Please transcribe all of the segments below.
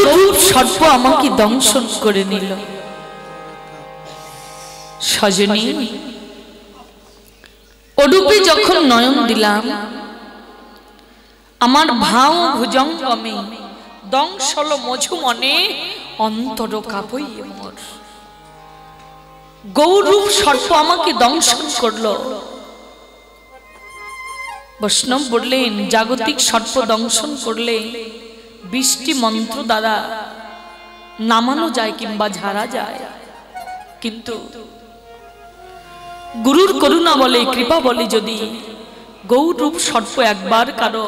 গৌরূপ সর্প আমাকে দংশন করে নিল। সজনী ওরূপে যখন নয়ন দিলাম, আমার ভাও ভুজঙ্গমে দংশল মঝু মনে অন্তর কাঁপইয়ে মোর। গৌরূপ সর্প আমাকে দংশন করলো। বৈষ্ণব বললেন, জাগতিক সর্প দংশন করলে 20টি মন্ত্র দ্বারা নামানো যায় কিংবা ঝাড়া যায়, কিন্তু গুরুর করুণা বলে, কৃপা বলে, যদি গৌরূপ সর্প একবার কারো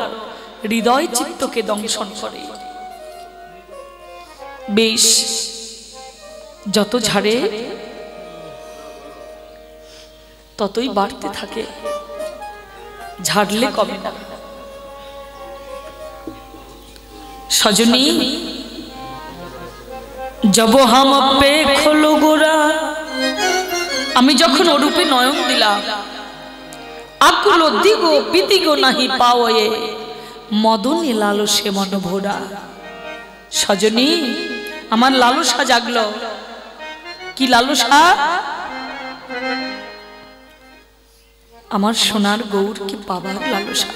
হৃদয় চিত্তকে দংশন করে, বেশ যত ঝাড়ে ততই বাড়তে থাকে, ঝাড়লে কমে না। সজনী জব হাম পে খোলো গোরা, আমি যখন ওরূপে নয়ন দিলাম, আকুল দিগো বিদিগো নাহি পাওয়ে মদনে লালসে মন ভোরা। সজনী আমার লালসা জাগলো। কি লালসা? আমার সোনার গৌরকে পাবার লালসা।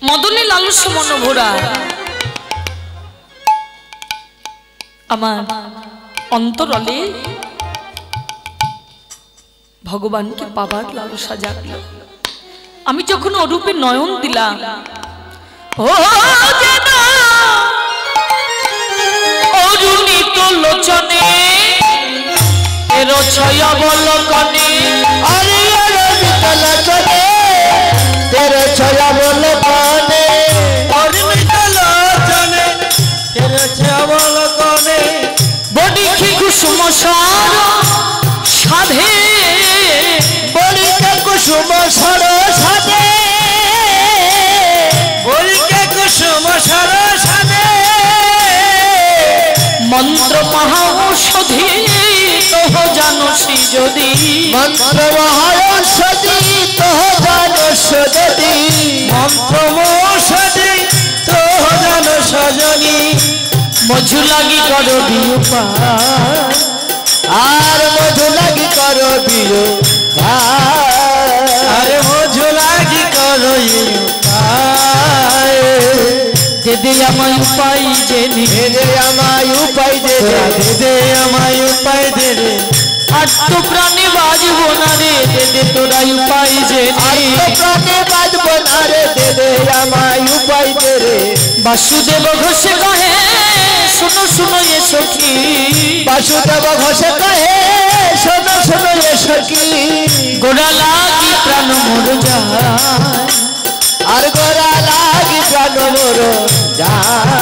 মদনে লালসে মন ভোরা। আমার অন্তরলে ভগবানকে পাবার লালসা জাগলো। আমি যখন অরূপে নয়ন দিলাম, ও অরুণিত লোচনে এর ছয় অবলোকনে, আরে অরুণিত লোচনে তের ছয় অবলোকনে, অরুণিত লোচনে তের ছয় অবলোকনে, বডিখি কুসুম সর সাধে, বলিকে কুসুম সর সাধে, বলিকে কুসুম সর সাধে, মন্ত্র মহাঔষধি তোহ জানসি যদি, মন্ত্র মহাঔষধি তোহ জানস যদি, মন্ত্র মহাঔষধি তোহ জানস যদি, মধু লাগি করো বিউপায়, আর মধু লাগি করো আরে মধু লাগি করো দেদে আমায় উপায় জেনে, দে আমায় উপায় দে, দে আমায় উপায় দে রে, আত্ম প্রাণে বাজব না রে, দেদে তোরাই উপায় জেনে, প্রাণে বাজব না রে, দে আমায় উপায় দে রে। বাসুদেব ঘোষে কহে শোনো শোনো এ সখী, বাসুদেব ঘোষে কহে শোনো শোনো এ সখী, গোড়া লাগি প্রাণ মোর যায়, আর গোড়া লাগি প্রাণ মোর যায়,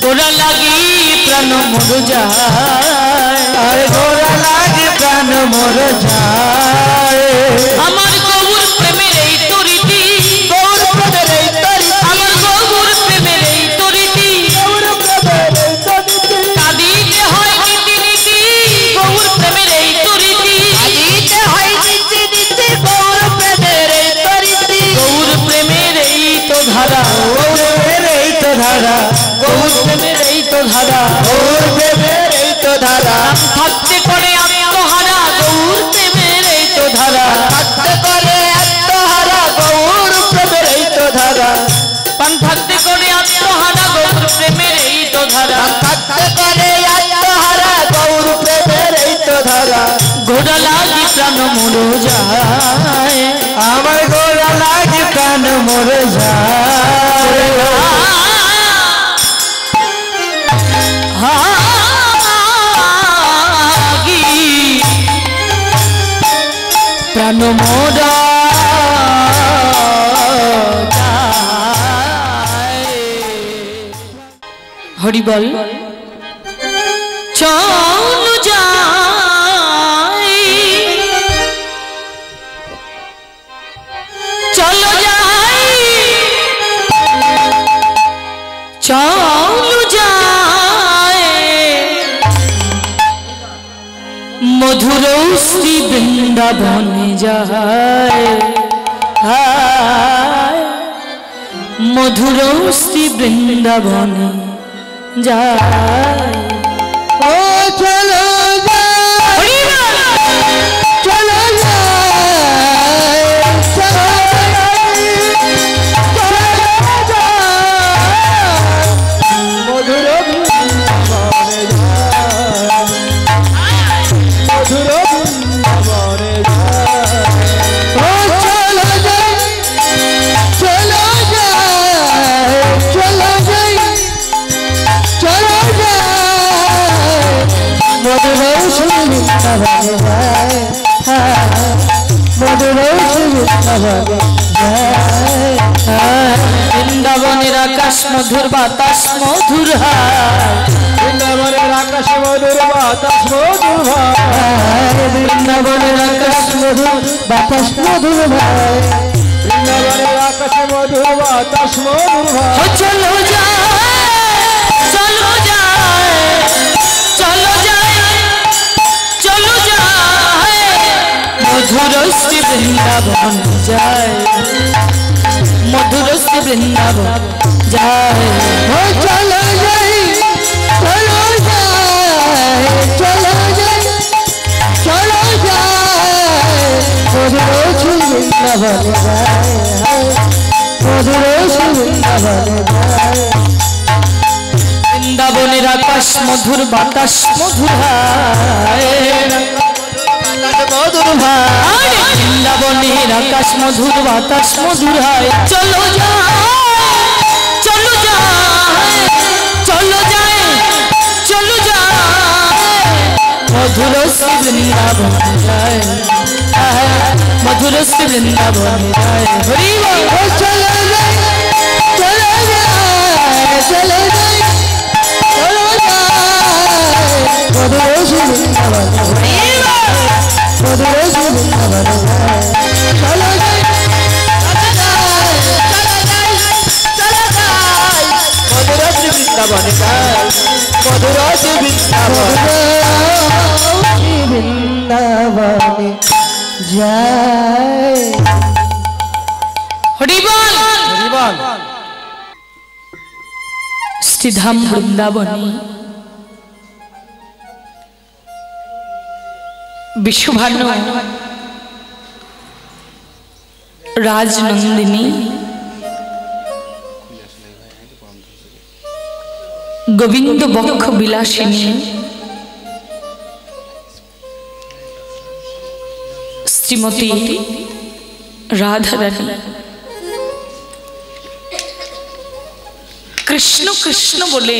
গোড়া লাগি প্রাণ মোর যায়, আর গোড়া লাগি প্রাণ মোর যায়। আমার গৌর প্রেমের এই তরিতি, গৌর প্রেমের এই তরিতি, আমার গৌর প্রেমের এই তরিতি, গৌর প্রেমের এই তরিতি, কাঁদিতে হয় নীতি নীতি, গৌর প্রেমের এই তরিতি, কাঁদিতে হয় নীতি নীতি, গৌর প্রেমের এই তরিতি, গৌর প্রেমের এই তো ধারা, গৌর প্রেমের এই তো ধারা, গৌর প্রেমের এই তো ধারা, গৌর প্রেমের এই তো ধারা, থাকতে করে আত্মহারা, গৌর প্রেমের এই তো ধারা, থাকতে করে আত্মহারা, গৌর প্রেমের এই তো ধারা, পান থাকতে করে আত্মহারা, গৌর প্রেমের এই তো ধারা, থাকতে করে আত্মহারা, গৌর প্রেমের এই তো ধারা। ঘোড়া লাগি প্রাণ মোর যায়, আমার গোড়া লাগি প্রাণ মোর যায়, প্রাণ মোরা হরিবল চল যাই, চলো যাই, চল যাই, মধুর শ্রী বৃন্দাবনে যায়। মধুর শ্রী বৃন্দাবনে যায় ও চলো যাই চলো যাই চলো যাই মধুর বৃন্দাবনে যাই মধুর বৃন্দাবনে যাই ও চলো যাই চলো যাই চলো যাই চলো যাই মধুর বৃন্দাবনে যাই মধুর বৃন্দাবনে যাই বৃন্দাবনের আকাশ মধুর বাতাস মধুর হায় বৃন্দাবনের আকাশ মধুর বাতাস মধুর ভাই বৃন্দাবনের আকাশ মধুর বাতাস মধুর ভাই বৃন্দাবনের আকাশ মধুর বাতাস মধুর ভাই চলো যায় চলো যায় চলো যায় চলো যায় মধুর শ্রী বৃন্দাবন যায় মধুর শ্রী বৃন্দাবন যায় ও চলো যাই চলো যাই চলো যাই চলো যাই মধুর বৃন্দাবনে যাই মধুর বৃন্দাবনে যাই বৃন্দাবনের আকাশ মধুর বাতাস মধুর হায় মধুর ভাই বৃন্দাবনের আকাশ মধুর বাতাস মধুর হায় চলো যায় চলো যায় চলো যায় চলো যায় মধুর শ্রী বৃন্দাবন যায় মধুর শ্রী বৃন্দাবন যায় হরি বল ও চলো যাই চলো যাই চলো যাই চলো যাই মধুর বৃন্দাবনে মধুর বৃন্দাবনে চলো যাই মধুর বৃন্দাবনে মধুর বৃন্দাবনে যায় হরি বল হরিবল শ্রীধাম বৃন্দাবনী বিশ্বভানু রাজনন্দিনী গোবিন্দ বক্ষ বিলাসিনী শ্রীমতী রাধারানী কৃষ্ণ কৃষ্ণ বলে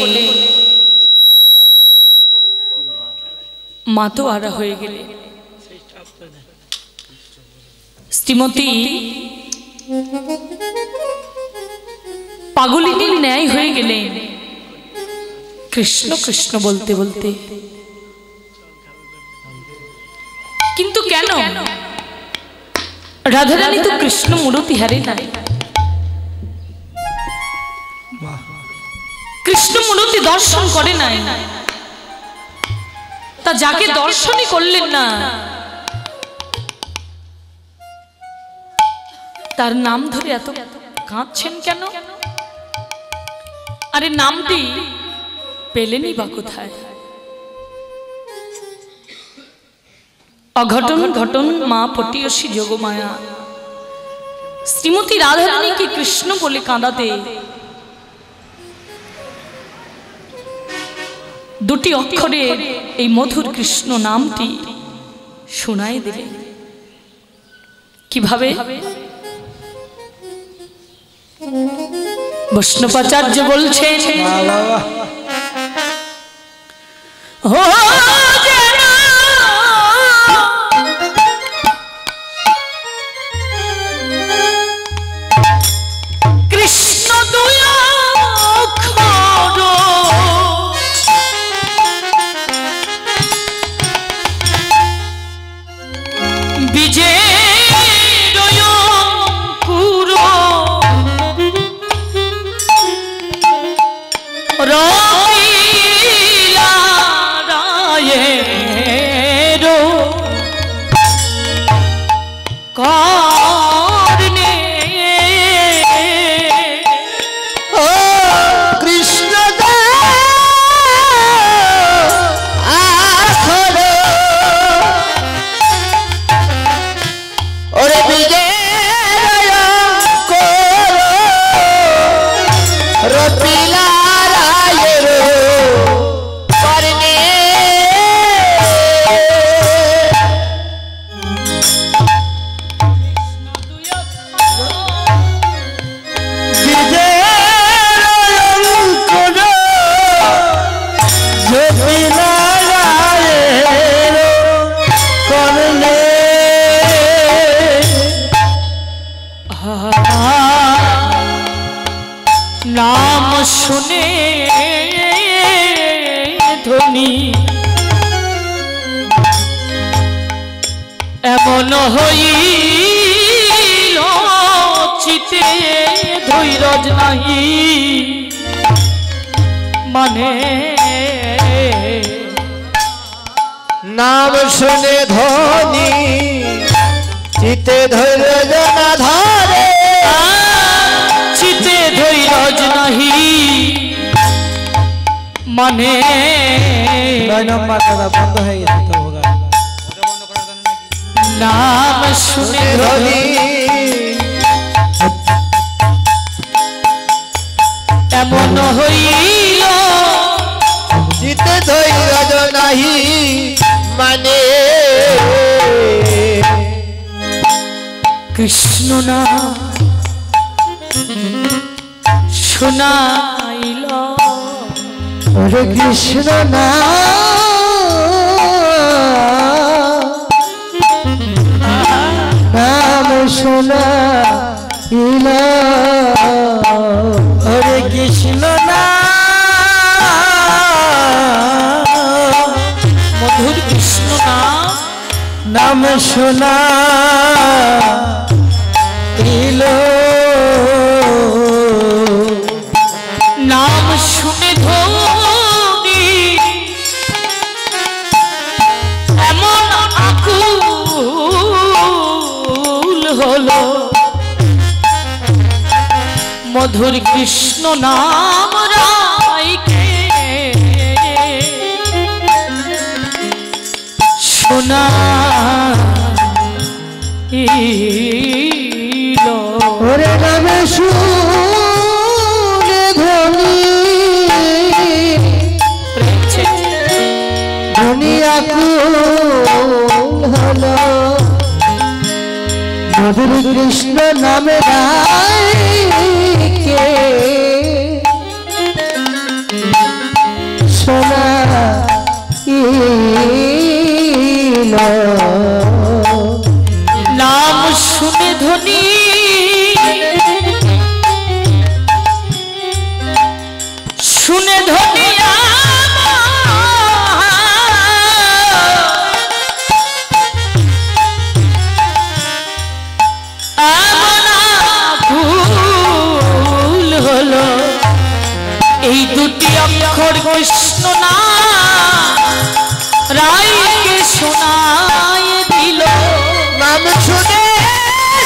মাতোয়ারা হয়ে গেলে শ্রীমতী পাগলিনীর ন্যায় হয়ে গেলেন কৃষ্ণ কৃষ্ণ বলতে বলতে। কিন্তু কেন রাধারানী তো কৃষ্ণ মূরতি হারে নাই, কৃষ্ণ মূরতি দর্শন করে নাই, তা যাকে দর্শনই করলেন না তার নাম ধরে এত কাঁদছেন কেন? আরে নামটি পেলেনই বা কোথায়? অঘটন ঘটন মা পটিয়সী যোগমায়া শ্রীমতী রাধারানীকে কৃষ্ণ বলে কাঁদাতে দুটি অক্ষরে এই মধুর কৃষ্ণ নামটি শোনাই দিলেন। কিভাবে? বৈষ্ণবাচার্য বলছেন, ও কৃষ্ণ দুই অক্ষর বিজে রবিলারা নাম শুনে ধ্বনি এমন হইল চিতে ধৈর্য নাহি মানে নাম শুনে ধ্বনি চিতে ধৈর্য না ধরে চিতে ধৈর্য নাহি মানে বন্ধ হয়ে গেছে নাম শুনে ধ্বনি এমন হইল চিতে ধৈর্য নাহি মানে কৃষ্ণ নাম শোনাইল হরে কৃষ্ণ নাম শোনাইল হরে কৃষ্ণ মধুর কৃষ্ণ নাম শোনাইল নাম শুনে ধ্বনি এমন আকুল হলো মধুর কৃষ্ণ নাম রাইকে শোনা ওরে নামে শুনে ধ্বনি ধ্বনি আকুল হলো মধুর কৃষ্ণ নামে রাইকে শোনাইল নাম শুনে ধ্বনি শুনে ধ্বনি ভুল হলো এই দুটি অক্ষর কৃষ্ণ নাম রাইকে শোনায় দিল নাম শুনে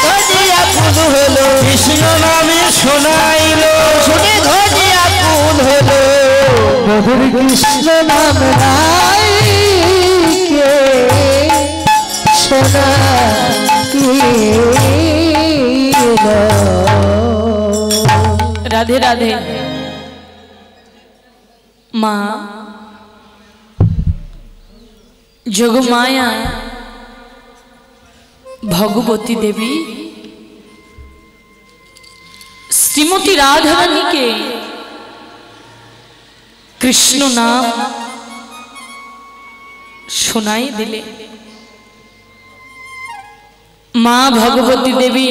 ধ্বনি আকুল হলো কৃষ্ণ নামে শোনাইল শুনে ধ্বনি আকুল হলো মধুর কৃষ্ণ নাম রাইকে শোনাইল রাধে রাধে মা যোগমায়া ভগবতী দেবী শ্রীমতী রাধারানীকে কৃষ্ণ নাম শোনাই দিলে। মা ভগবতী দেবী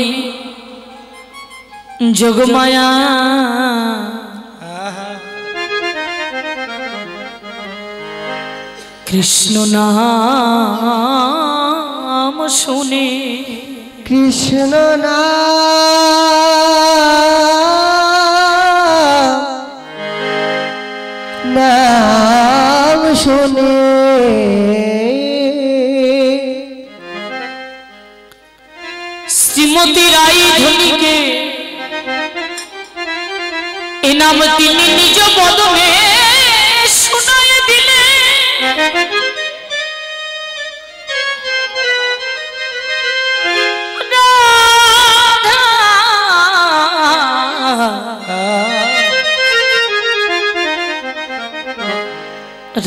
যোগমায়া কৃষ্ণ নাম শুনে কৃষ্ণ নাম শুনে শ্রীমতী রাই ধনীকে এ নাম তিনি নিজ বদনে শোনায় দিলে।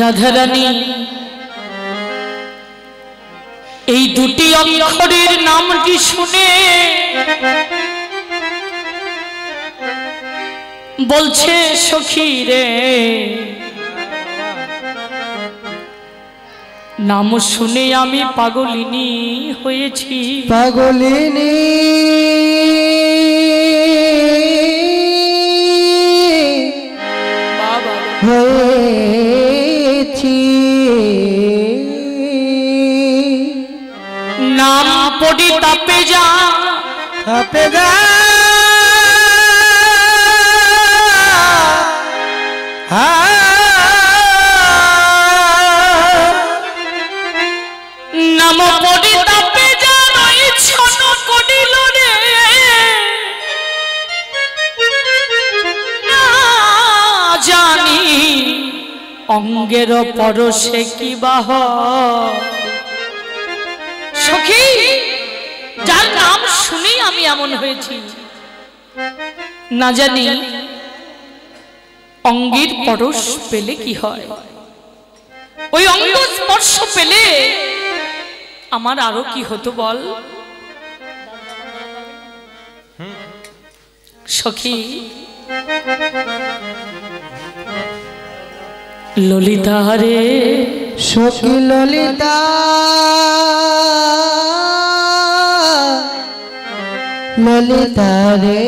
রাধারানী এই দুটি অক্ষরের নামটি শুনে বলছে সখী রে, নাম শুনে আমি পাগলিনী হয়েছি। পাগলিনী পরিতাপে যা তাপে যা নাম পরিতাপে যা ছন করিল রে না জানি অঙ্গের পরশে কি বাহ সখী যার নাম শুনি আমি এমন হয়েছি না জানি অঙ্গের পরশ পেলে কি হয় ওই অঙ্গ স্পর্শ পেলে আমার আরো কি হতো বল সখী ললিতা রে সখী ললিতা ললিতা রে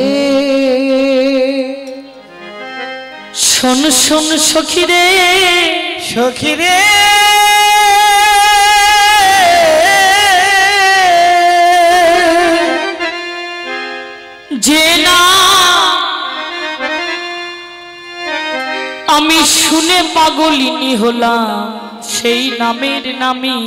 শোন শোন সখী রে সখী রে যে না আমি শুনে পাগলিনী হলাম সেই নামের নামী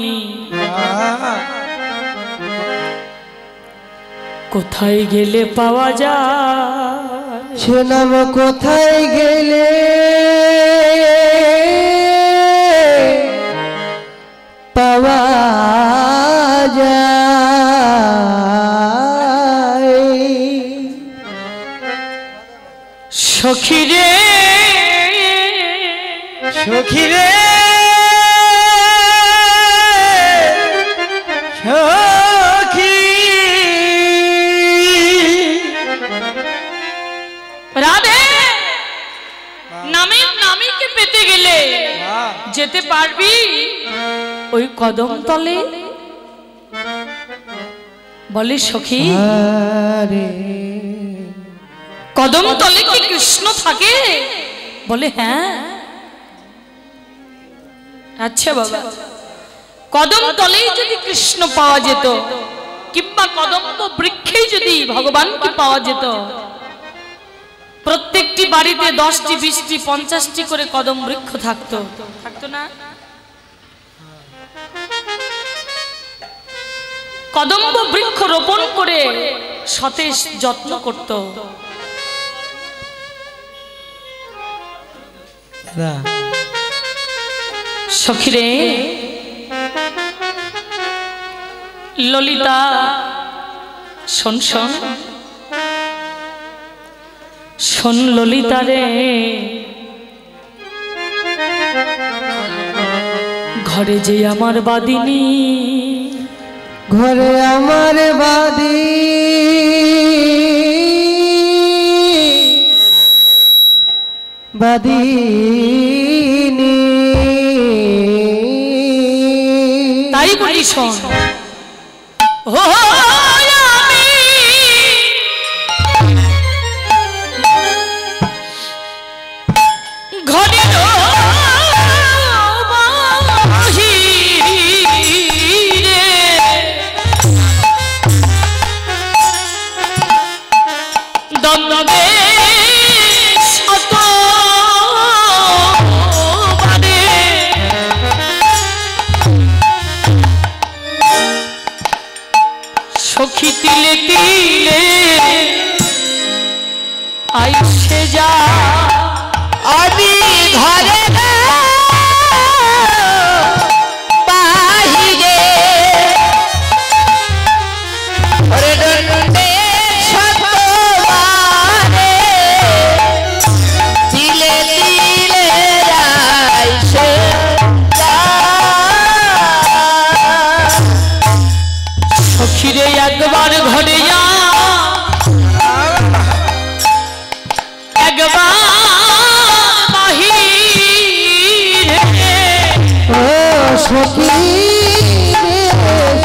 কোথায় গেলে পাওয়া যায় সে নাম কোথায় গেলে পাওয়া যায় সখী রে সখী রে সখী রাধে নামের নামীকে পেতে গেলে যেতে পারবি ওই কদম তলে বলে সখী কদম তলে কি কৃষ্ণ থাকে বলে হ্যাঁ আচ্ছা বাবা কদম তলেই যদি কৃষ্ণ পাওয়া যেত কিংবা কদম্ব বৃক্ষেই যদি ভগবানকে পাওয়া যেত প্রত্যেকটি বাড়িতে 10টি 20টি 50টি করে কদম বৃক্ষ থাকতো না কদম্ব বৃক্ষ রোপণ করে সতেজ যত্ন করত সখী রে ললিতা শোন শোন শোন ললিতা রে ঘরে যে আমার বাদিনী ঘরে আমার বাদি বাদিনী তাই বলি শোন ও সখী তিলে তিলে আইসে যা আমি ঘরে বাহিরে ওরে ডন্ডে সতবারে তিলে তিলে আইসে যা সখীরে একবার ঘরে যা একবার বাহিরে ও সখী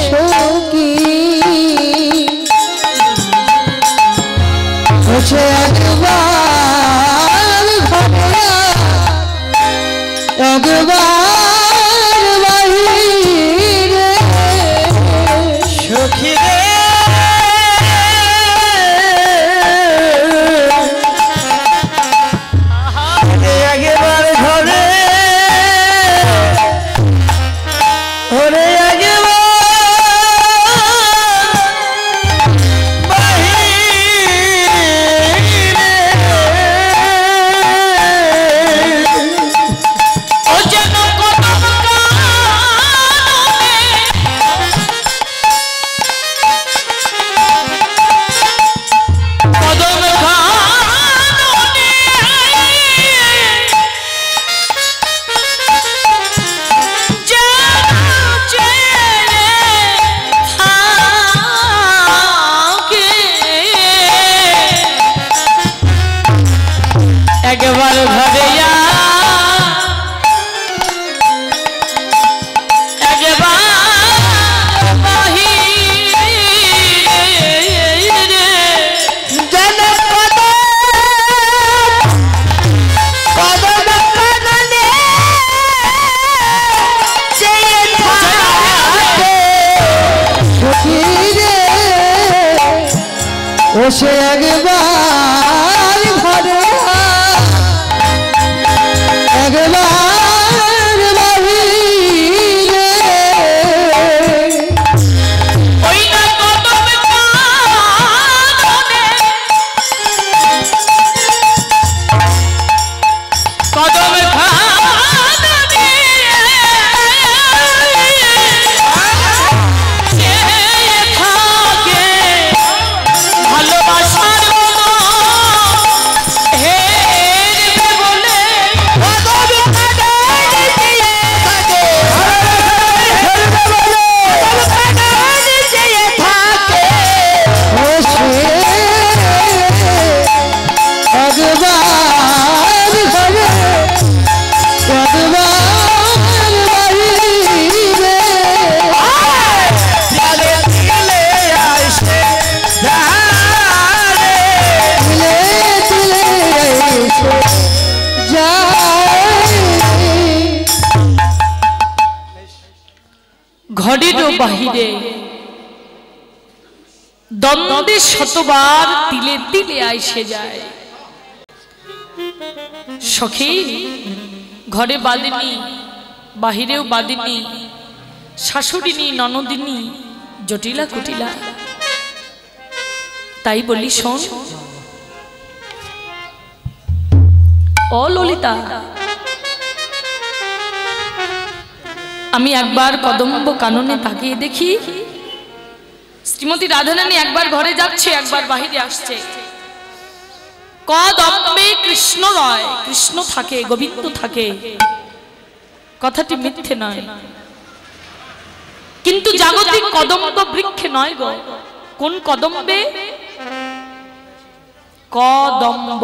সখী ওছে একবার ঘরে একবার বাহিরে সখী রে ও সে একবার ঘরে একবার ঘরের বাহিরে দ্বন্দ্বে শতবার তিলে তিলে আইসে যায়। সখী ঘরে বাঁধেনি, বাহিরেও বাঁধেনি, শাশুড়িনী ননদিনী জটিলা কুটিলা। তাই বলি শোন ও ললিতা, আমি একবার কদম্ব কাননে তাকিয়ে দেখি শ্রীমতী রাধারানী একবার ঘরে যাচ্ছে, একবার বাহিরে আসছে। কদম্বে কৃষ্ণ নয়, কৃষ্ণ থাকে, গোবিন্দ থাকে, কথাটি মিথ্যে নয়, কিন্তু জাগতিক কদম্ব বৃক্ষে নয় গো। কোন কদম্বে? কদম্ব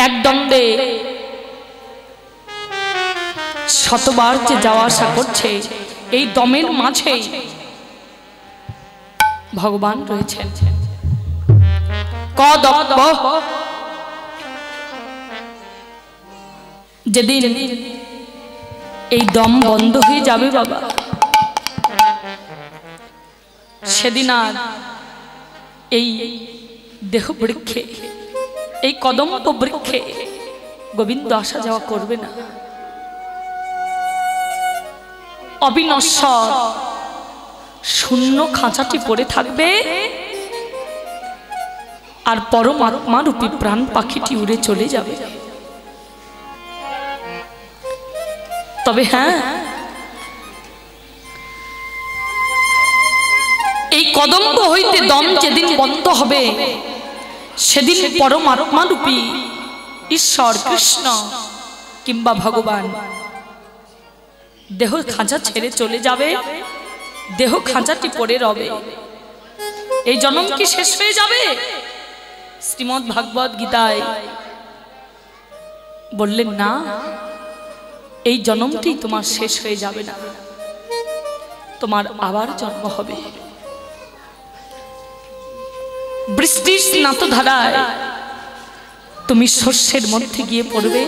এক দণ্ডে শতবার যে যাওয়া আসা করছে, এই দমের মাঝে ভগবান রয়েছেন। কদম্ব যেদিন এই দম বন্ধ হয়ে যাবে বাবা, সেদিন আর এই দেহ বৃক্ষে, এই কদম্ব বৃক্ষে গোবিন্দ আসা যাওয়া করবে না। অবিনশ্বর শূন্য খাঁচাটি পড়ে থাকবে, আর পরমাত্মা রূপী প্রাণ পাখিটি উড়ে চলে যাবে। তবে হ্যাঁ, এই কদম্ব হইতে দম যেদিন বন্ধ হবে, সেদিন পরমাত্মা রূপী ঈশ্বর কৃষ্ণ কিংবা ভগবান দেহ খাঁচা ছেড়ে চলে যাবে, দেহ খাঁচাটি পড়ে রবে। এই জন্ম কি শেষ হয়ে যাবে? শ্রীমদ্ ভাগবত গীতায় বললেন না, এই জন্মটি তোমার শেষ হয়ে যাবে না, তোমার আবার জন্ম হবে। বৃষ্টির স্নাত ধারায় তুমি শস্যের মধ্যে গিয়ে পড়বে,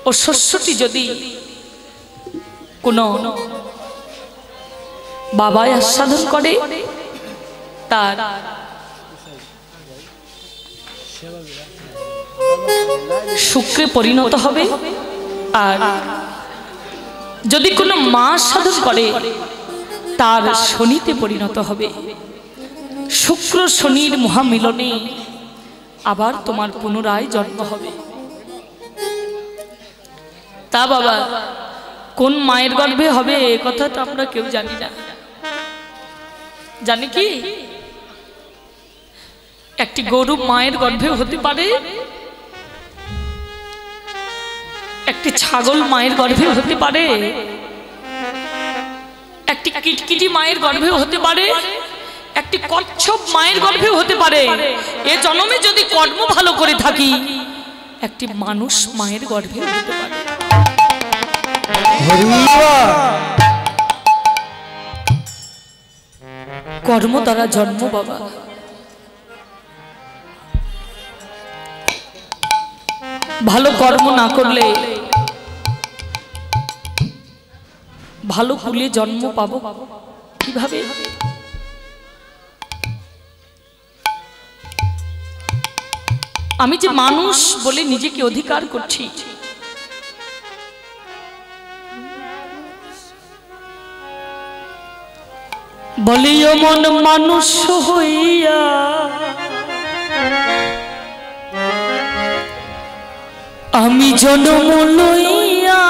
ও শস্যটি যদি কোনো বাবাই আস্বাদন করে, তার শুক্রে পরিণত হবে। আর যদি কোনো মা সাধন করে, তার শনিতে পরিণত হবে। শুক্র শনির মহামিলনে আবার তোমার পুনরায় জন্ম হবে। তা বাবা, কোন মায়ের গর্ভে হবে এ কথা তো আমরা কেউ জানি না। জানি কি, একটি গরু মায়ের গর্ভে হতে পারে, একটি ছাগল মায়ের গর্ভে হতে পারে, একটি কিটকিটি মায়ের গর্ভে হতে পারে, একটি কচ্ছপ মায়ের গর্ভে হতে পারে। এ জন্মে যদি কর্ম ভালো করে থাকি, একটি মানুষ মায়ের গর্ভে হতে পারে। কর্ম দ্বারা জন্ম বাবা। ভালো কর্ম না করলে ভালো কুলে জন্ম পাবো? কিভাবে? আমি যে মানুষ বলে নিজেকে অধিকার করছি, বলিও মন মানুষ হইয়া আমি জন্ম লইয়া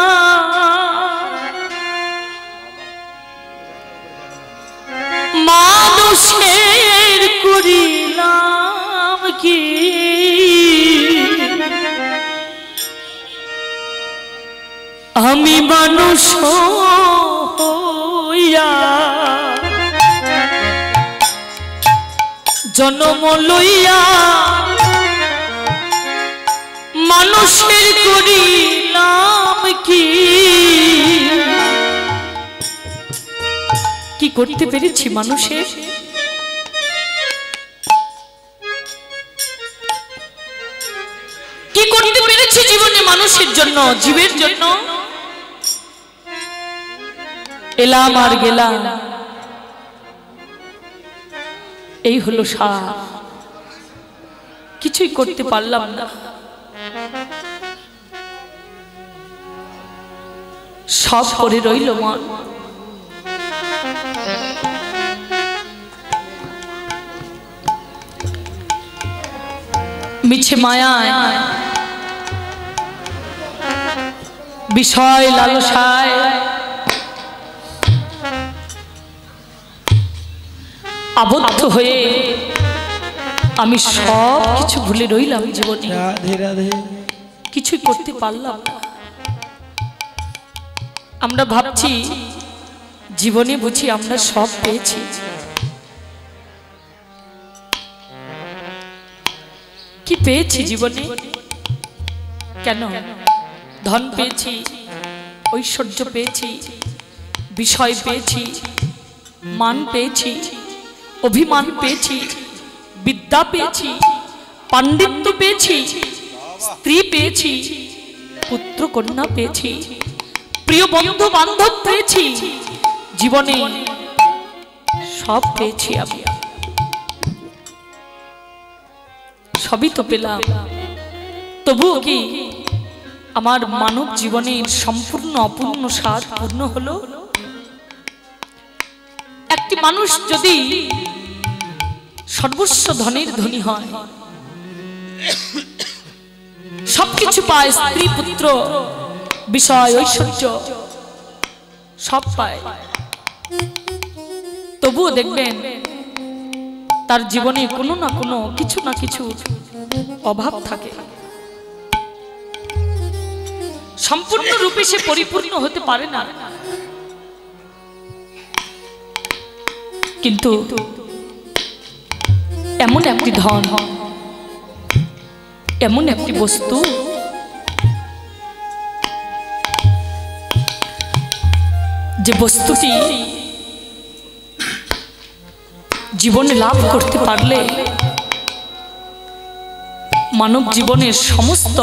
মানুষের করিলাম কি? আমি মানুষ হইয়া জন্ম লইয়া মানুষের করিলাম কি? কি করতে পেরেছি মানুষের? কি করতে পেরেছি জীবনে মানুষের জন্য, জীবের জন্য? এলাম আর গেলাম, এই হলো সার। কিছুই করতে পারলাম না। সব করে রইল মন। মিছে মায়ায়, বিষয় লালসায় আবদ্ধ হয়ে আমি সব কিছু ভুলে রইলাম জীবনে। কিছুই করতে পারলাম না। আমরা ভাবছি জীবনে বুঝি আমরা সব পেয়েছি। কি পেয়েছি জীবনে? কেন? ধন পেয়েছি, ঐশ্বর্য পেয়েছি, বিষয় পেয়েছি, মান পেয়েছি, অভিমান পেয়েছি, বিদ্যা পেয়েছি, পাণ্ডিত্য পেয়েছি, স্ত্রী পেয়েছি, পুত্র কন্যা পেয়েছি, প্রিয় বন্ধু বান্ধব পেয়েছি। জীবনে সব পেয়েছি আমি। সবই তো পেলাম, তবুও কি আমার মানব জীবনের সম্পূর্ণ অপূর্ণ স্বাদ পূর্ণ হলো? একটি মানুষ যদি সর্বস্ব ধনের ধনী হয়, সবকিছু পায়, স্ত্রী পুত্র বিষয় ঐশ্বর্য সব পায়, তবুও দেখবেন তার জীবনে কোনো না কোনো কিছু না কিছু অভাব থাকে। সম্পূর্ণরূপে সে পরিপূর্ণ হতে পারে না। কিন্তু এমন একটি ধন, এমন একটি বস্তু যে বস্তুটি জীবনে লাভ করতে পারলে মানব জীবনের সমস্ত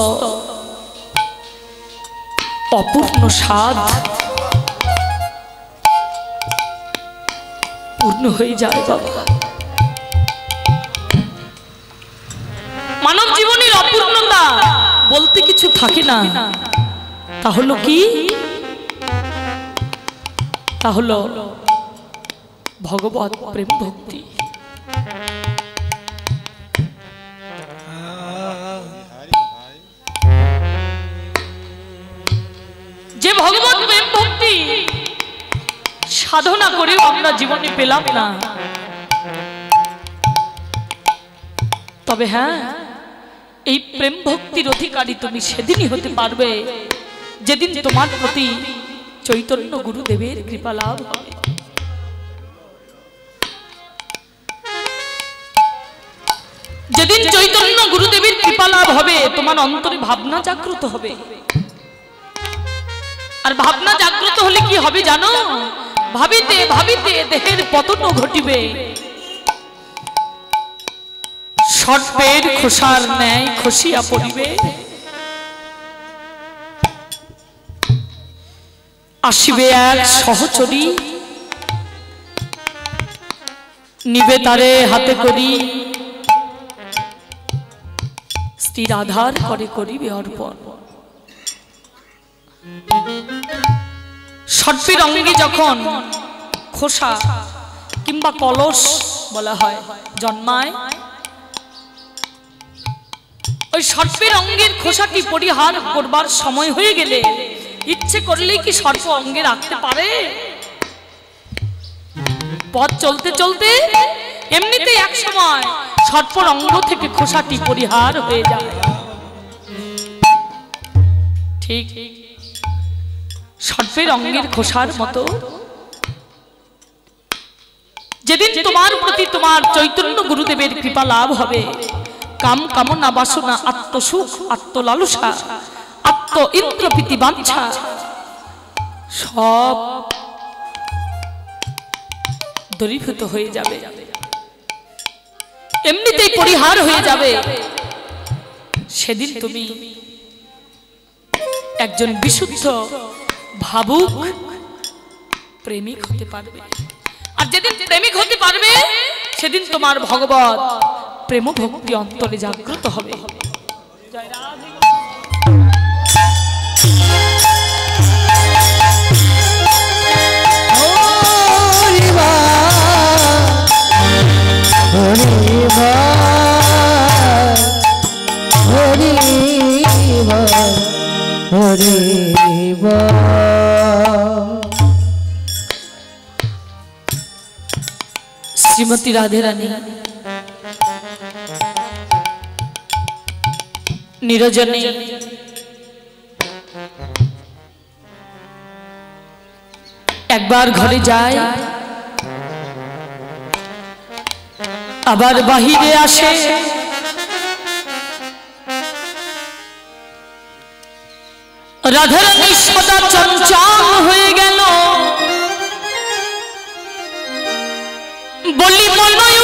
অপূর্ণ স্বাদ পূর্ণ হয়ে যায়। বাবা, মানব জীবনের অপূর্ণতা বলতে কিছু থাকে না। তা হলো কি? তা হলো ভগবত প্রেম ভক্তি। যে ভগবত প্রেম ভক্তি সাধনা করেও আমরা জীবনে পেলাম না, তবে হ্যাঁ, এই প্রেম ভক্তির অধিকারী তুমি সেদিনই হতে পারবে যেদিন তোমার প্রতি চৈতন্য গুরুদেবের কৃপা লাভ হবে। যেদিন চৈতন্য গুরুদেবের কৃপা লাভ হবে, তোমার অন্তরে ভাবনা জাগ্রত হবে। আর ভাবনা জাগ্রত হলে কি হবে জানো? ভাবিতে ভাবিতে দেহের পতন ঘটিবে, সর্পের খোসার ন্যায় খসিয়া পড়িবে। আসিবে এক সহচরী, নিবে তারে হাতে করি স্ত্রীর আধার করে করিবে অর্পণ। সর্পের অঙ্গে যখন খোসা কিংবা কলস বলা হয় জন্মায়, ওই সর্পের অঙ্গের খোসাটি পরিহার করবার সময় হয়ে গেলে ইচ্ছে করলেই কি সর্প অঙ্গে রাখতে পারে? পথ চলতে চলতে এমনিতেই এক সময় সর্পের অঙ্গ থেকে খোসাটি পরিহার হয়ে যায়। ঠিক সর্পের অঙ্গের খোসার মতো যেদিন তোমার প্রতি তোমার চৈতন্য গুরুদেবের কৃপা লাভ হবে, কাম কামনা বাসনা আত্মসুখ আত্মলালসা আত্ম ইন্দ্রপ্রীতি বাঞ্ছা সব দূরীভূত হয়ে যাবে, এমনিতেই পরিহার হয়ে যাবে। সেদিন তুমি একজন বিশুদ্ধ ভাবুক প্রেমিক হতে পারবে। আর যেদিন প্রেমিক হতে পারবে সেদিন তোমার ভগবত প্রেম ভক্তি অন্তরে জাগ্রত হবে। শ্রীমতী রাধে রানী নিরজনী একবার ঘরে যায়, আবার বাহিরে আসে। রাধারানী সদা চঞ্চল হয়ে গেল, বলি মনয়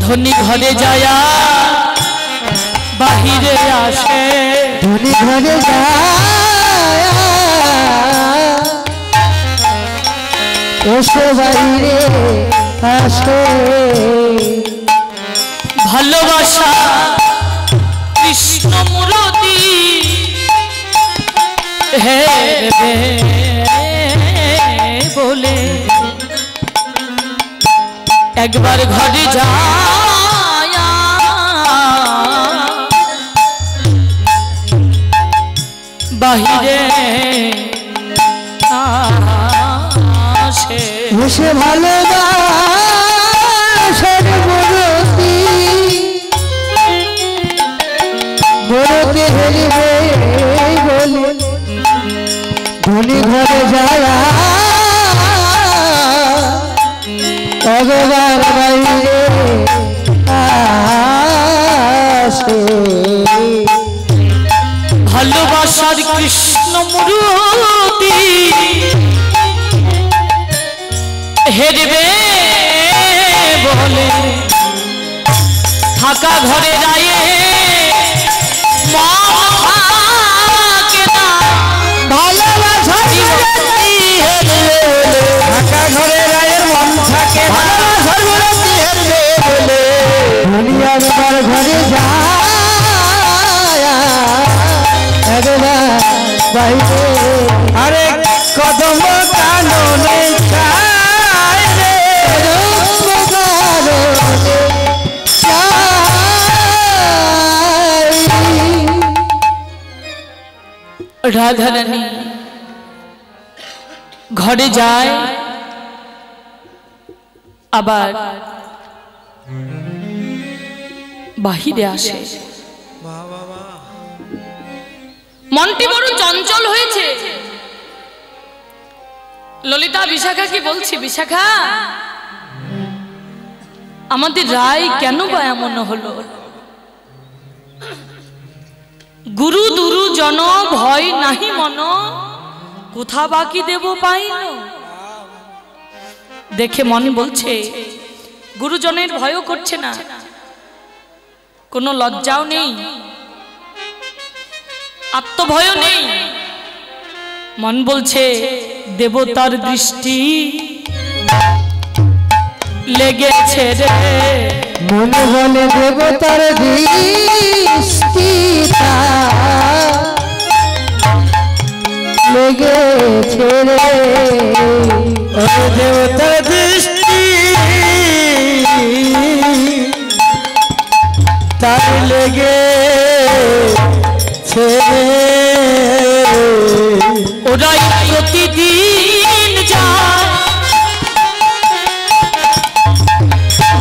ধনী ঘরে যায়া বাহিরে আসে, ধনী ঘরে যায় এসে বাইরে আসে। ভালোবাসা কৃষ্ণ মূরতি হে বলে একবার ঘরে যায়, বাহিরে আসে। ভালোবাসার বাইরে আসে ভালোবাসার কৃষ্ণ মূর্তি হেরবে বলে থাকা ঘরে রায়ে থাকে না ভালোবাসার মূর্তি হেরবে বলে ঢাকা ঘরে রায়ের মন থাকে না। ভালোবাসার মূর্তি হেরবে বলে দুনিয়ার পর ঘরে যায় একবার বাইরে আরে কদম কাননে চায় রে রাধারানী ঘরে যায় আবার বাহিরে আসে। মনটি বড় চঞ্চল হয়েছে। ললিতা বিশাখা কি বলছি, বিশাখা আমাদের রায় কেন বা এমন হলো? গুরু দুরু জন ভয় নাহি মন, কোথা বাকি দেব পাইন। দেখে মন বলছে গুরুজনের ভয়ও করছে না, কোনো লজ্জাও নেই, আত্মভয়ও নেই। মন বলছে দেবতার দৃষ্টি লেগেছে রে। মনে বলে দেবতার দৃষ্টি লেগেছে রে ও দেবতার দৃষ্টি তার লেগেছে ওরাই প্রতিদিন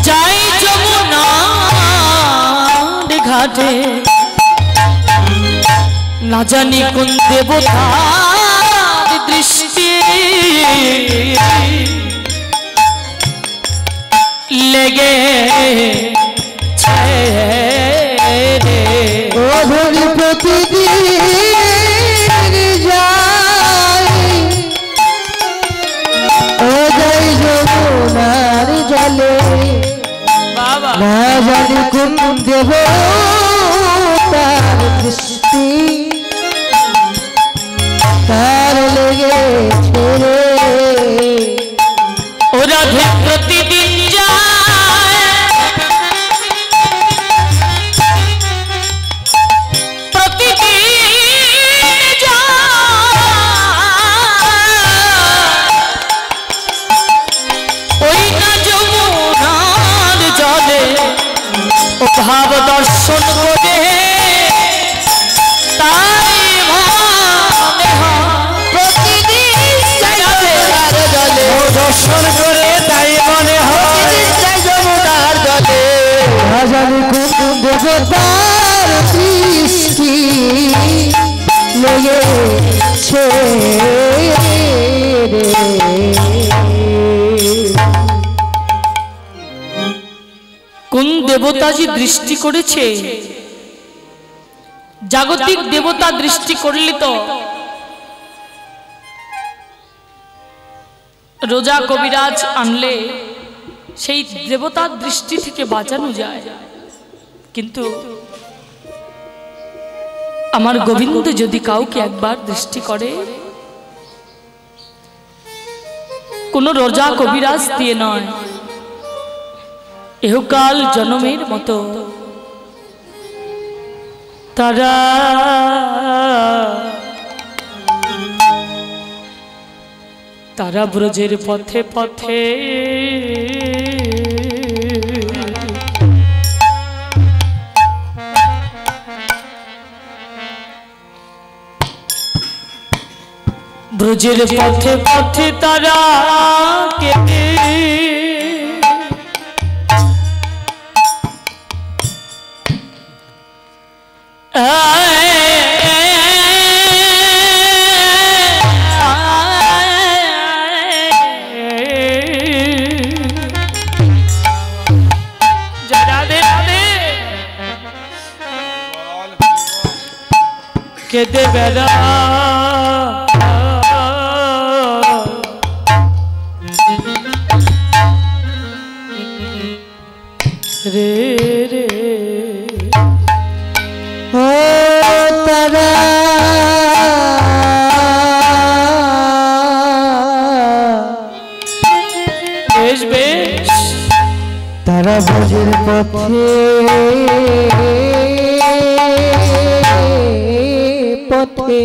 যায় যমুনার ঘাটে, না জানি কোন দেবতার দৃষ্টি লেগেছে রে। ওধরি প্রতিদিন যায় ও যাই যমুনার জলে, বাবা না জানি কোন দেবতার দৃষ্টি তার লেগেছে রে। ওরা প্রতিদিন যায় প্রতিদিন ওই না যমুনার জলে ও ভাব দর্শন করে তাই মনে হয় প্রতিদিন দর্শন করে তাই মনে হয় যমুনার জলে না জানি কোন দেবতার দৃষ্টি লেগেছে রে। কোন দেবতাজি দৃষ্টি করেছে? জাগতিক দেবতা দৃষ্টি করলে তো রোজা কবিরাজ আনলে সেই দেবতার দৃষ্টি থেকে বাঁচানো যায়, কিন্তু আমার গোবিন্দ যদি কাউকে একবার দৃষ্টি করে, কোনো রোজা কবিরাজ দিয়ে নয়, এহকাল জনমের মতো তারা তারা ব্রজের পথে পথে ব্রজের পথে পথে তারা কেটে কেঁদে বেড়া রে রে ও তারা বেশ বেশ তারা ভোজের পথে পথে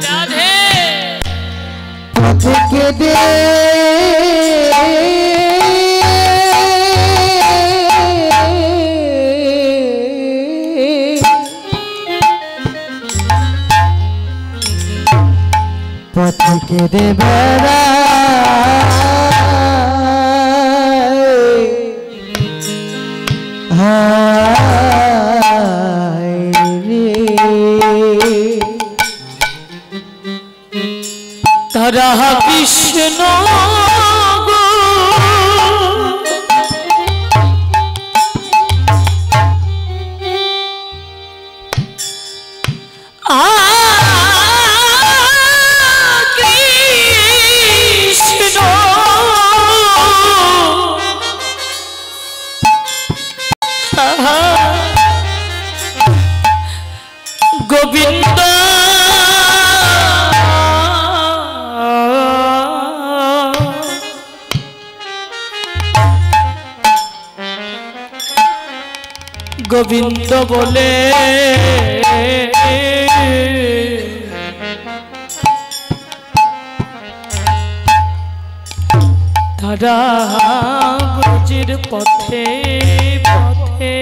রাধে পথে কেঁদে পথে কেঁদে বেড়ায় হায় রে তারা কৃষ্ণ গো কৃষ্ণ গোবিন্দ গোবিন্দ বলে তারা ব্রজের পথে পথে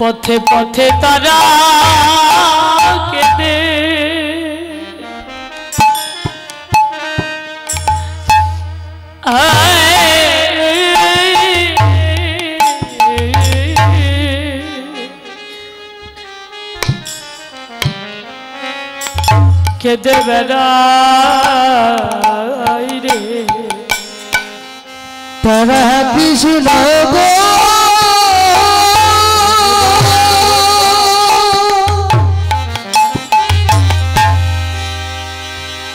পথে পথে তারা কেঁদে কেঁদে বেড়াই রে তারা কৃষ্ণ গো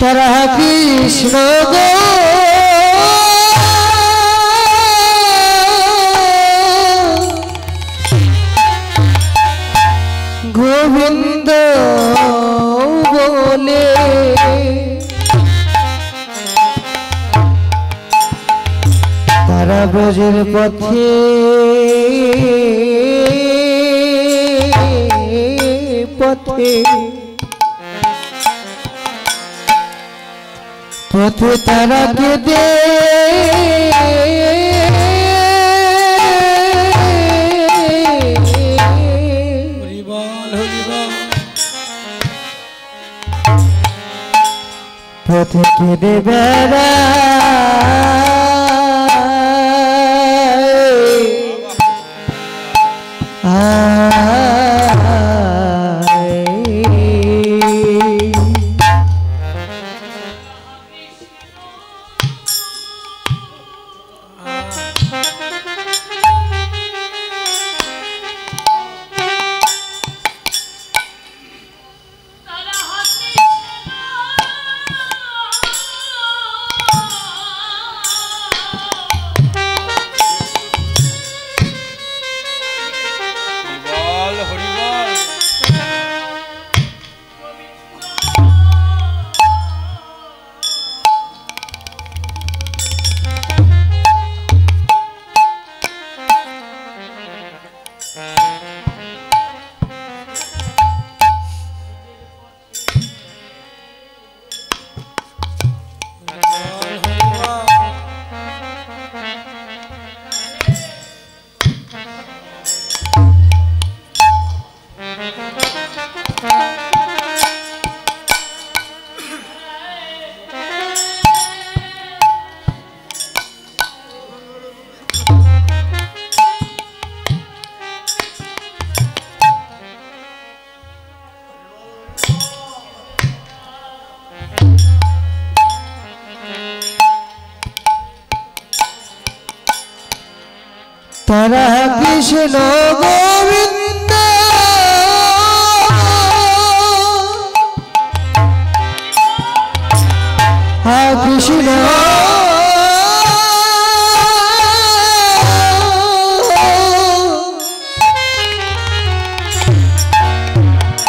তারা কৃষ্ণ গো গোবিন্দ বলে তারা ব্রজের পথে পথে পথে তারা কেঁদে পথে কেঁদে তারা কৃষ্ণ গোবিন্দ কৃষ্ণ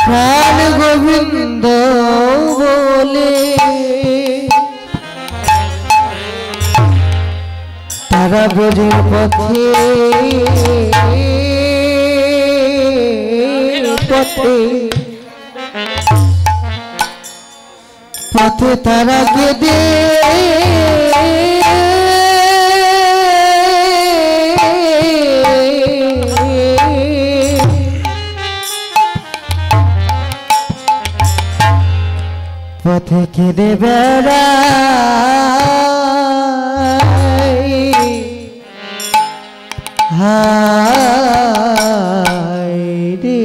প্রাণ গোবিন্দ বলে তারা ব্রজের পথে পথে পথে তারা কেঁদে পথে কেঁদে বেড়ায় হায় রে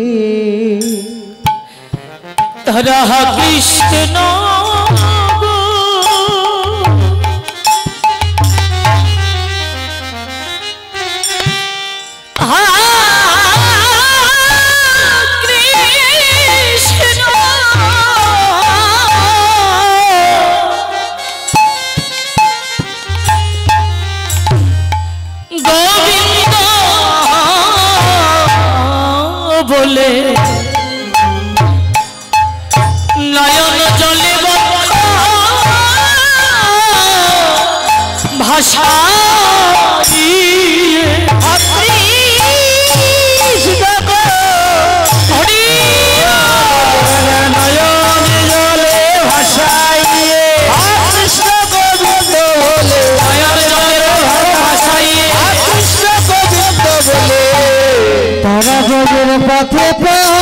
তারা কৃষ্ণ বলে নয়ন জলে ভাষা তারা ব্রজের পথে পথে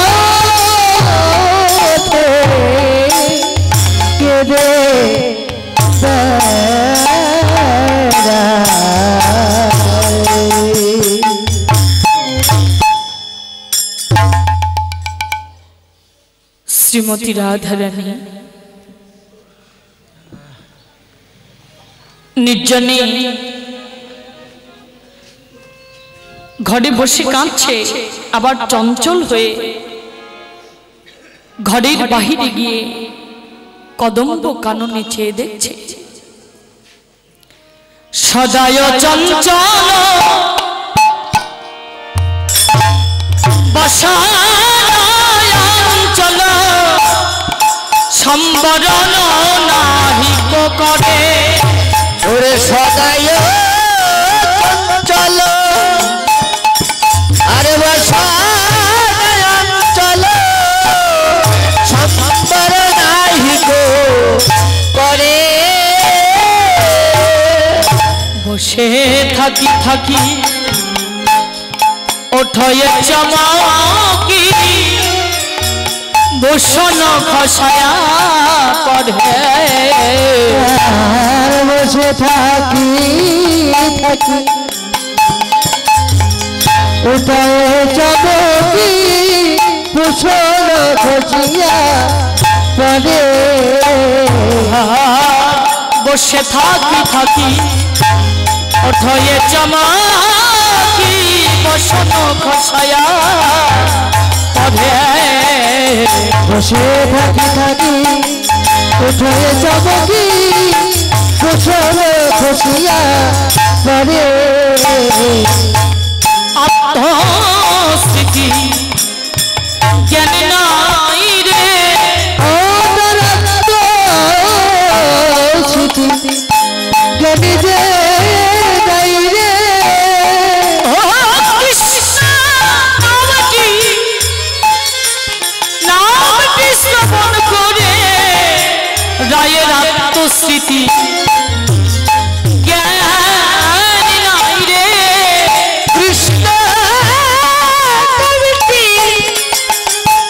কেঁদে শ্রীমতী রাধারানী নির্জনে ঘরে বসে কাঁদছে, আবার চঞ্চল হয়ে ঘরের বাহিরে গিয়ে কদম্ব কাননে চেয়ে দেখছে। সদায় চঞ্চল বসাঞ্চল সম্বরণ নাহিক করে। ওরে সদায় চঞ্চল আরে বসাঞ্চল সম্বরণ নাহিক করে। বসে থাকি থাকি ওঠয়ে চমকি ভূষণ খসায়া পড়ে। বসে থাকি থাকি উঠায় চমকি ভূষণ খসিয়া পড়ে। বসে থাকি থাকি ওঠয়ে চমকি ভূষণ খসায়া পড়ে। বসে থাকি থাকি উঠায় চমকি ভূষণ খসিয়া পড়ে। আত্মস্মৃতি জ্ঞান নাই রে স্মৃতি জ্ঞানী যে নাই রে। নামটি শ্রবণ করে রায়ের আত্মস্মৃতি জ্ঞান নাই রে। কৃষ্ণ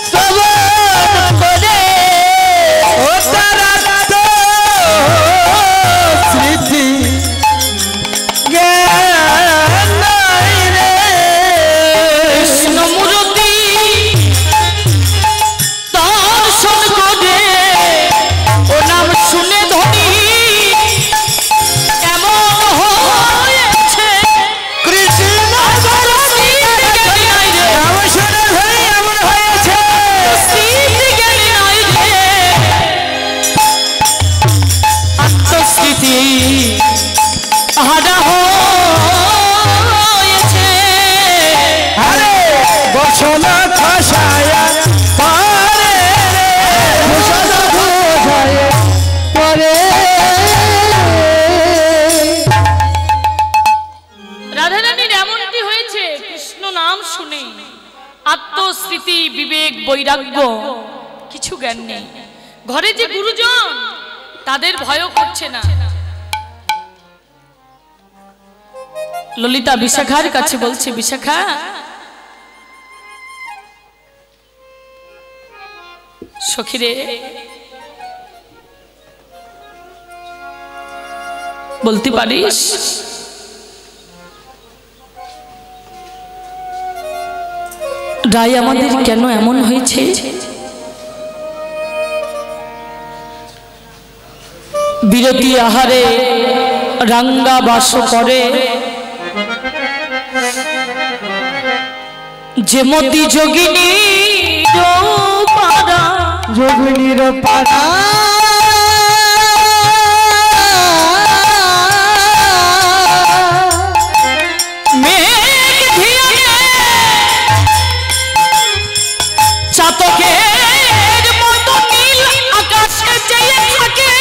শ্রবণ করে ও তারা স্মৃতি জ্ঞান নাই রে। কৃষ্ণমূর্তি দর্শন করে ও নাম শুনে ধনী স্মৃতি হারা হয়েছে বসনা খসায়া পারে বসনা খসায়া পরে রাধারানীর এমনটি হয়েছে কৃষ্ণ নাম শুনে আত্মস্মৃতি বিবেক বৈরাগ্য কিছু জ্ঞান নেই। ঘরে যে গুরুজন তাদের ভয় করছে না। ললিতা বিশাখার কাছে বলছে, বিশাখা সখীরে বলতে পারিস রায় আমাদের কেন এমন হয়েছে? বিরতি আহারে রাঙ্গা বাস করে যে মতি যোগিনী পাড়া যোগিনীর পাড়া চাতকের মতো নীল আকাশে চেয়ে থাকে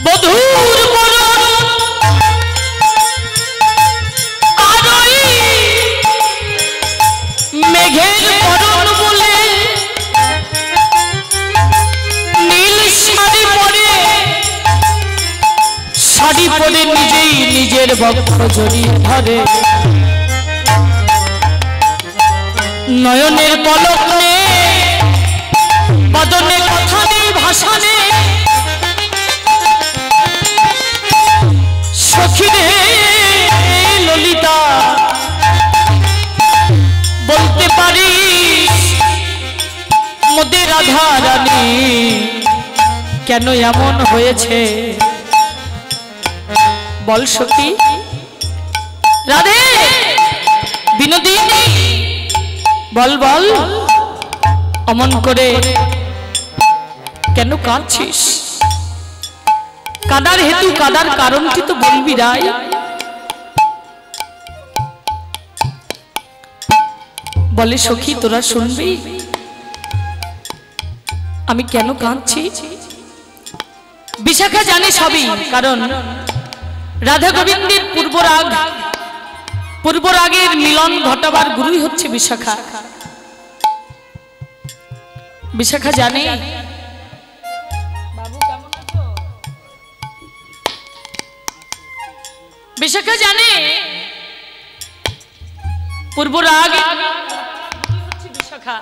বধূর বরণ আর ওই মেঘের বরণ বলে নীল শাড়ি পরে নিজেই নিজের বক্ষ জড়িয়ে ধরে নয়নের পলক নেই বদনে কথা নেই ভাষা নেই সখীরে ললিতা বলতে পারিস মোদের রাধা রানী কেন এমন হয়েছে বল সখী রাধে বিনোদিনী বল বল অমন করে কেন কাঁদছিস কাদার হেতু কাদার কারণটি তো বলবি রাই বলে সখী তোরা শুনবি আমি কেন কাঁদছি বিশাখা জানে সবই কারণ রাধা গোবিন্দের পূর্বরাগের মিলন ঘটাবার গুরুই হচ্ছে বিশাখা বিশাখা জানে বিশাখা জানে পূর্বরাগ হচ্ছে বিশাখা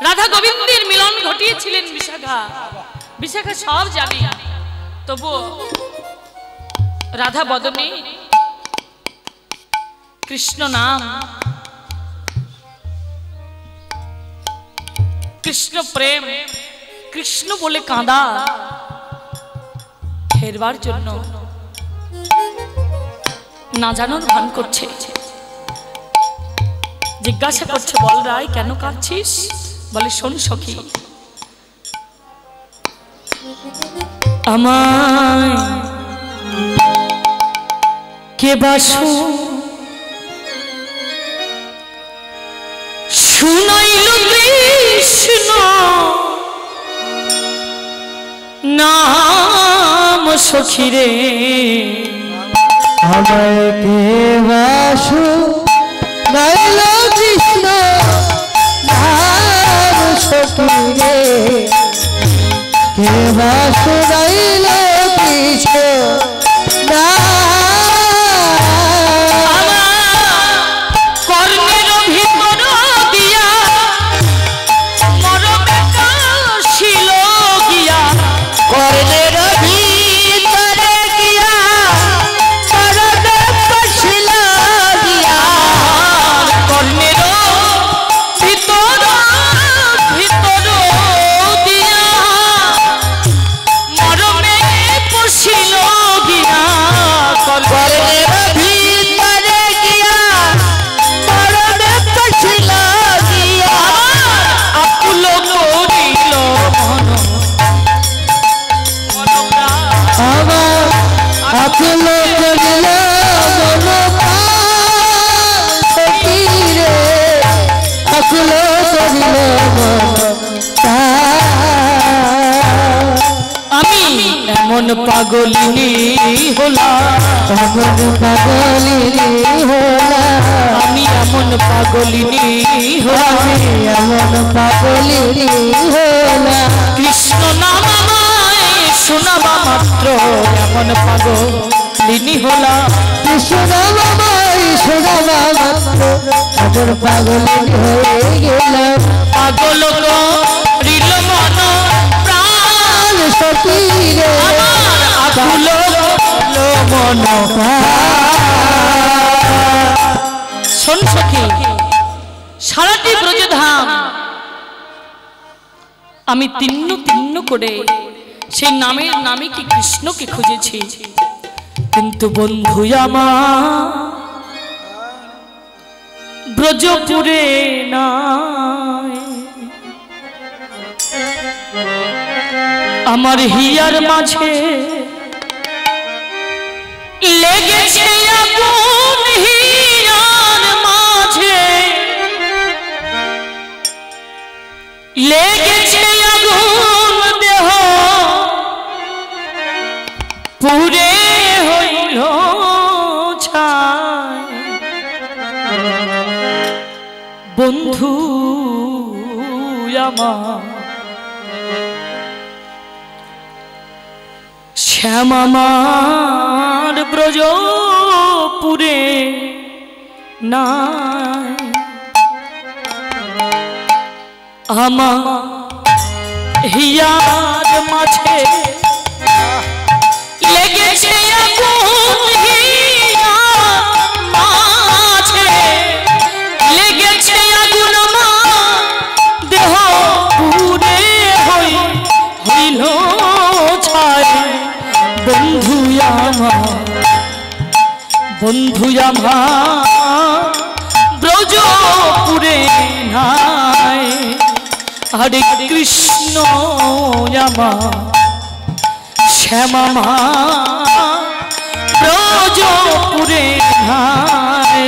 রাধা গোবিন্দের মিলন ঘটিয়েছিলেন বিশাখা বিশাখা সব জানে তবু রাধা বদনে কৃষ্ণ নাম কৃষ্ণ প্রেম কৃষ্ণ বলে কাঁদা ফেরবার জন্য না জানার ভান করছে জিজ্ঞাসা করছে বল রায় কেন কাঁদছিস বলে শোন সখী আমায় কে বাসু শুনাইল কৃষ্ণ নাম সখীরে আমায় কে বাসু নাইল কৃষ্ণ নাম সখীরে কে বাসু নাইল কৃষ্ণ ছিল এমন পাগলিনী হলাম, এমন পাগলিনী হলাম, আমি এমন পাগলিনী হলাম, আমি এমন পাগলিনী হলাম। কৃষ্ণ নাম আমায় শোনাবা মাত্র এমন পাগলিনী হলাম, কৃষ্ণ নাম আমায় শোনাবা মাত্র এমন পাগলিনী হয়ে গেলাম। পাগল করিল মন প্রাণ সখী রে আমার আকুল হল মন। শোন সখী, সারাটি ব্রজধাম আমি তিন্ন তিন্ন করে সেই নামের নামে কি কৃষ্ণকে খুঁজেছি, কিন্তু বন্ধু আমার ব্রজপুরে নাই। আমার হিয়ার মাঝে লেগেছে আগুন, হিয়ার মাঝে লেগেছে আগুন, দেহ পুরে হইল ছাই। বন্ধু আমার শ্যাম আমার ব্রজপুরে নাই, আমার হিয়ার মাঝে লেগেছে আগুন, হিয়ার মাঝে লেগেছে আগুন, আমার দেহ পুরে হইল ছাই। বন্ধু আমার, বন্ধু আমার ব্রজপুরে নাই। হরে কৃষ্ণ আমার শ্যাম আমার ব্রজপুরে নাই।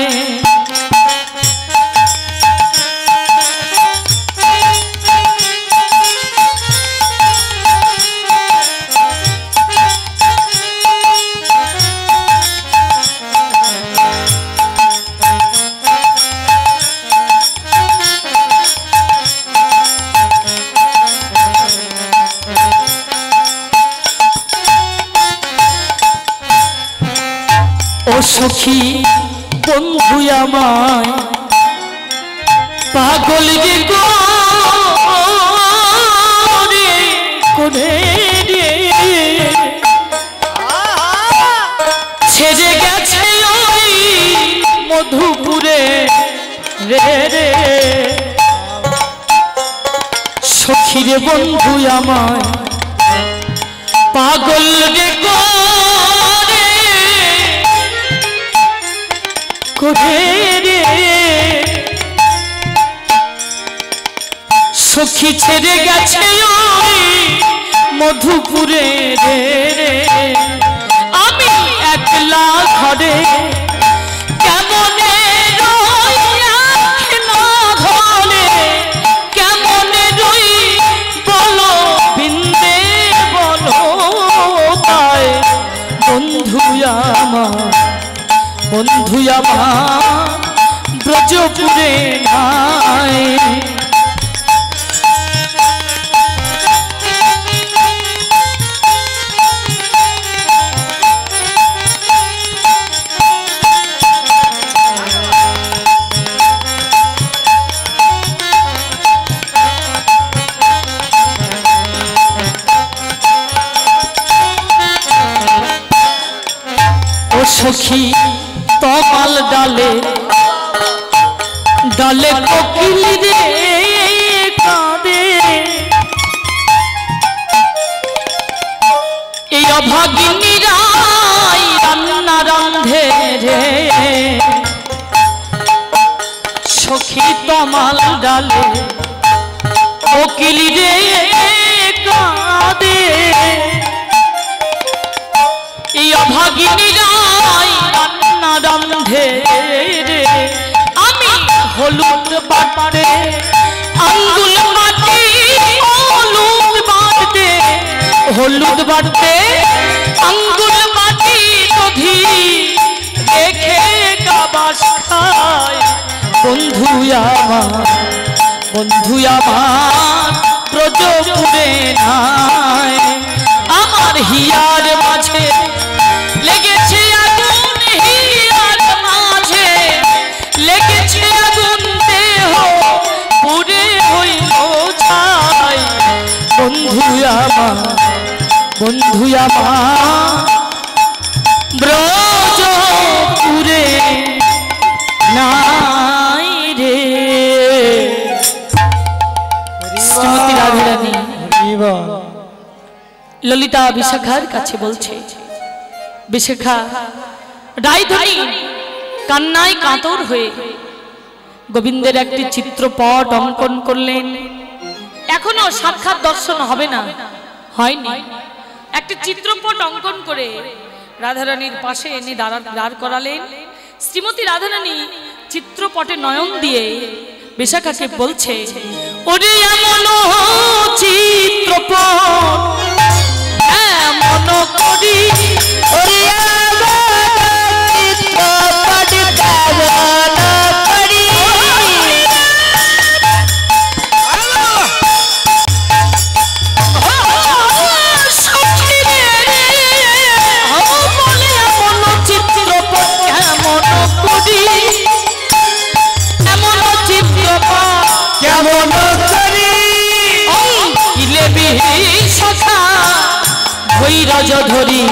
ও সখী বন্ধু আমায় পাগল রে গো রে কোনে রে, ছেড়ে গেছে ওই মধুপুরে রে রে। সখী রে বন্ধু আমায় পাগল রে গো রে, সখী ছেড়ে গেছে ওই মধুপুরে রে রে। আমি একলা ঘরে কেমনে রই, একলা ঘরে কেমনে রই, বলো বিন্দে বলো তাই। বন্ধু আমার, বন্ধু আমার ব্রজপুরে নাই। ও সখী তমাল ডালে ডালে কোকিল রে কাঁদে, এই অভাগিনীরাই রান্না রান্ধে রে। সখী তমাল ডালে কোকিল রে কাঁদে, এই অভাগিনীরাই রান্না রান্ধে রে। আমি হলুদ বাটে আঙ্গুল মাটি, হলুদ বাটে হলুদ বাটতে আঙ্গুল মাটি দধি রেখে গাবাস খায় বন্ধু আমার ব্রজপুরে নাই আমার হিয়ার মাঝে লেগেছে আগুন হিয়ার মাঝে লেগেছে আগুন দেহ পুরে হইল ছাই বন্ধু আমার ব্রজপুরে নাই রে। শ্রীমতী রাধারানী ললিতা বিশাখার কাছে বলছে, বিশাখা রায়ধনী কান্নায় কাতর হয়ে গোবিন্দের একটি চিত্রপট অঙ্কন করলেন। এখনো সাক্ষাৎ দর্শন হবে না, হয়নি। একটি চিত্রপট অঙ্কন করে রাধারানীর পাশে এনে দাঁড় করালেন। শ্রীমতী রাধারানী চিত্রপটে নয়ন দিয়ে বিশাখাকে বলছে, ওরে এমন চিত্রপট এমন করি ওরে ধরি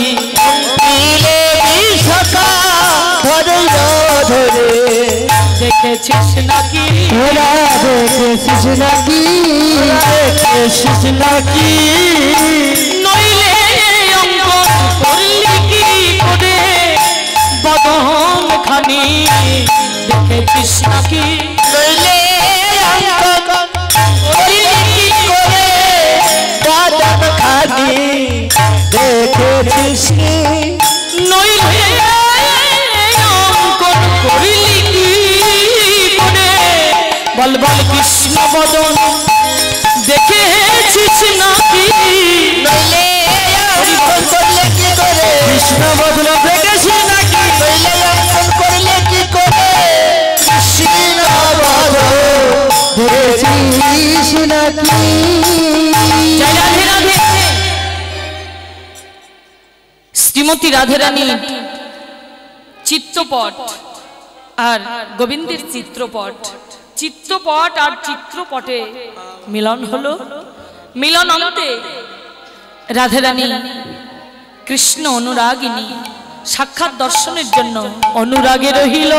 দেখেছিস নাকি নইলে অঙ্কন করলি কি করে বদন খানি দেখেছিস নাকি নইলে অঙ্কন করলি কি করে বদন খানি দেখেছিস নইলে অঙ্কন করলি কি করে বল বল কৃষ্ণ বদন দেখেছিস নাকি নইলে অঙ্কন করলে কি করে কৃষ্ণ বদন দেখেছিস নাকি নইলে অঙ্কন করলে কি করে কৃষ্ণ বদন দেখেছিস নাকি। জয় রাধে রাধে। শ্রীমতী রাধারানী চিত্রপট আর গোবিন্দের চিত্রপট আর চিত্রপটে মিলন হলো। মিলন অন্তে রাধারানী কৃষ্ণ অনুরাগিনী সাক্ষাৎ দর্শনের জন্য অনুরাগে রহিল